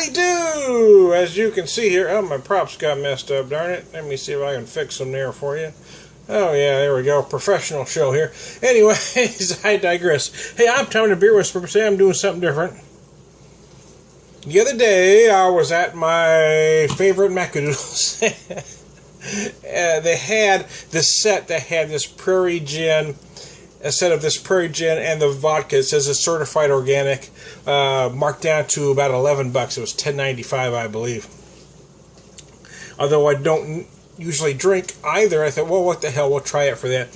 Howdy do! As you can see here, oh, my props got messed up, darn it. Let me see if I can fix them there for you. Oh, yeah, there we go. Professional show here. Anyways, I digress. Hey, I'm Tom the Beer Whisperer. Today I'm doing something different. The other day, I was at my favorite Macadoodles. They had this set that had this Prairie gin, a set of this Prairie gin and the vodka. It says it's certified organic, marked down to about $11. It was $10.95, I believe. Although I don't usually drink either, I thought, well, what the hell, we'll try it for that.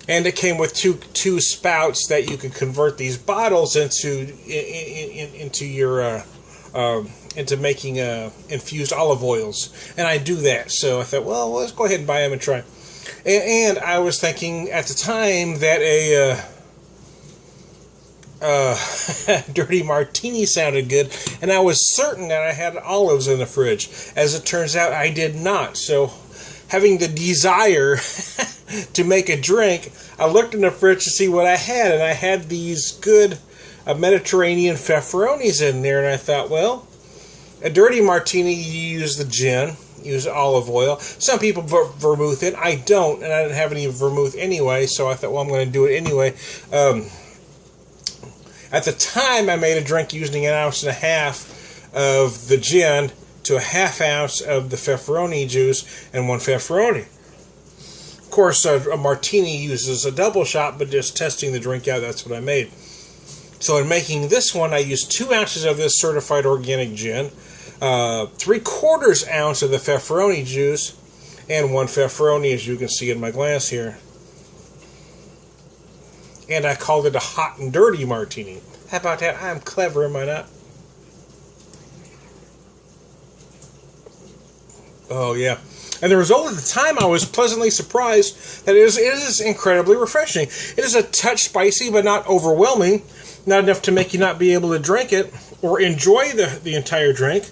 And it came with two spouts that you could convert these bottles into your into making infused olive oils, and I do that. So I thought, well, let's go ahead and buy them and try. And I was thinking at the time that a dirty martini sounded good, and I was certain that I had olives in the fridge. As it turns out, I did not. So, having the desire to make a drink, I looked in the fridge to see what I had, and I had these good Mediterranean Fefferonis in there, and I thought, well, a dirty martini, you use the gin, use olive oil. Some people put vermouth in. I don't, and I didn't have any vermouth anyway, so I thought, well, I'm going to do it anyway. At the time, I made a drink using 1.5 ounces of the gin to a 1/2 ounce of the Fefferoni juice and 1 Fefferoni. Of course, a martini uses a double shot, but just testing the drink out, that's what I made. So in making this one, I used 2 ounces of this certified organic gin, 3/4 ounce of the Fefferoni juice, and 1 Fefferoni, as you can see in my glass here. And I called it a Hot and Dirty Martini. How about that? I'm clever, am I not? Oh, yeah. And the result at the time, I was pleasantly surprised that it is incredibly refreshing. It is a touch spicy, but not overwhelming. Not enough to make you not be able to drink it or enjoy the entire drink.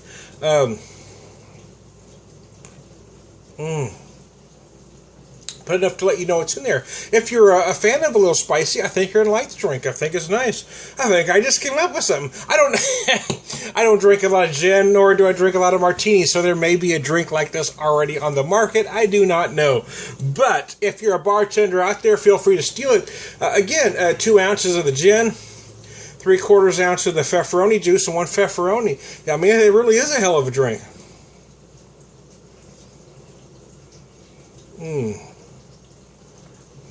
But enough to let you know it's in there. If you're a fan of a little spicy, I think you're going to like the drink. I think it's nice. I think I just came up with something. I don't drink a lot of gin, nor do I drink a lot of martinis, so there may be a drink like this already on the market. I do not know. But if you're a bartender out there, feel free to steal it. Again, 2 ounces of the gin, 3/4 ounce of the Fefferoni juice, and 1 Fefferoni. I mean, it really is a hell of a drink.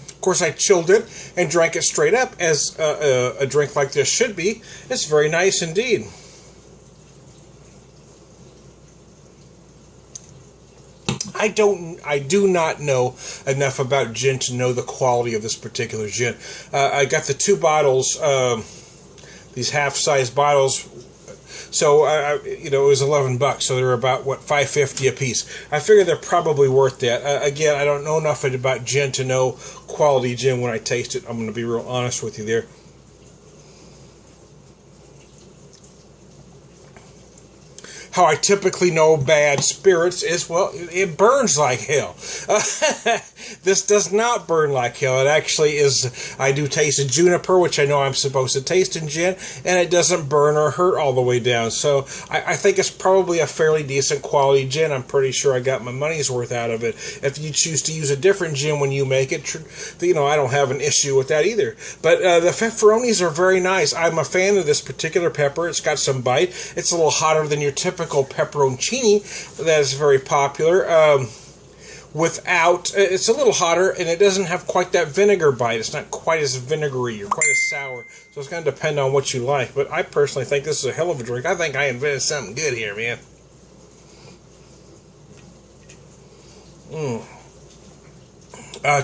Of course, I chilled it and drank it straight up, as a drink like this should be. It's very nice indeed. I do not know enough about gin to know the quality of this particular gin. I got the 2 bottles, these half-size bottles. So, it was $11, so they're about, $5.50 a piece. I figure they're probably worth that. Again, I don't know enough about gin to know quality gin when I taste it. I'm going to be real honest with you there. How I typically know bad spirits is, well, it burns like hell. This does not burn like hell. It actually is, I do taste a juniper, which I know I'm supposed to taste in gin, and it doesn't burn or hurt all the way down. So I think it's probably a fairly decent quality gin. I'm pretty sure I got my money's worth out of it. If you choose to use a different gin when you make it, I don't have an issue with that either. But the Fefferonis are very nice. I'm a fan of this particular pepper. It's got some bite. It's a little hotter than your typical pepperoncini that is very popular. It's a little hotter, and it doesn't have quite that vinegar bite. It's not quite as vinegary or quite as sour, so it's going to depend on what you like. But I personally think this is a hell of a drink. I think I invented something good here, man.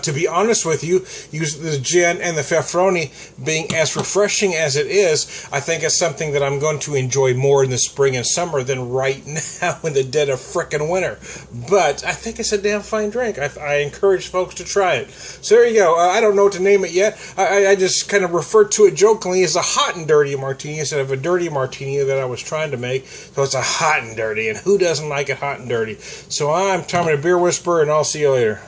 To be honest with you, use the gin and the Fefferoni being as refreshing as it is, I think it's something that I'm going to enjoy more in the spring and summer than right now in the dead of frickin' winter. But I think it's a damn fine drink. I encourage folks to try it. So there you go. I don't know what to name it yet. I just kind of referred to it jokingly as a Hot and Dirty Martini instead of a Dirty Martini that I was trying to make. So it's a Hot and Dirty, and who doesn't like it hot and dirty? So I'm Tommy the Beer Whisperer, and I'll see you later.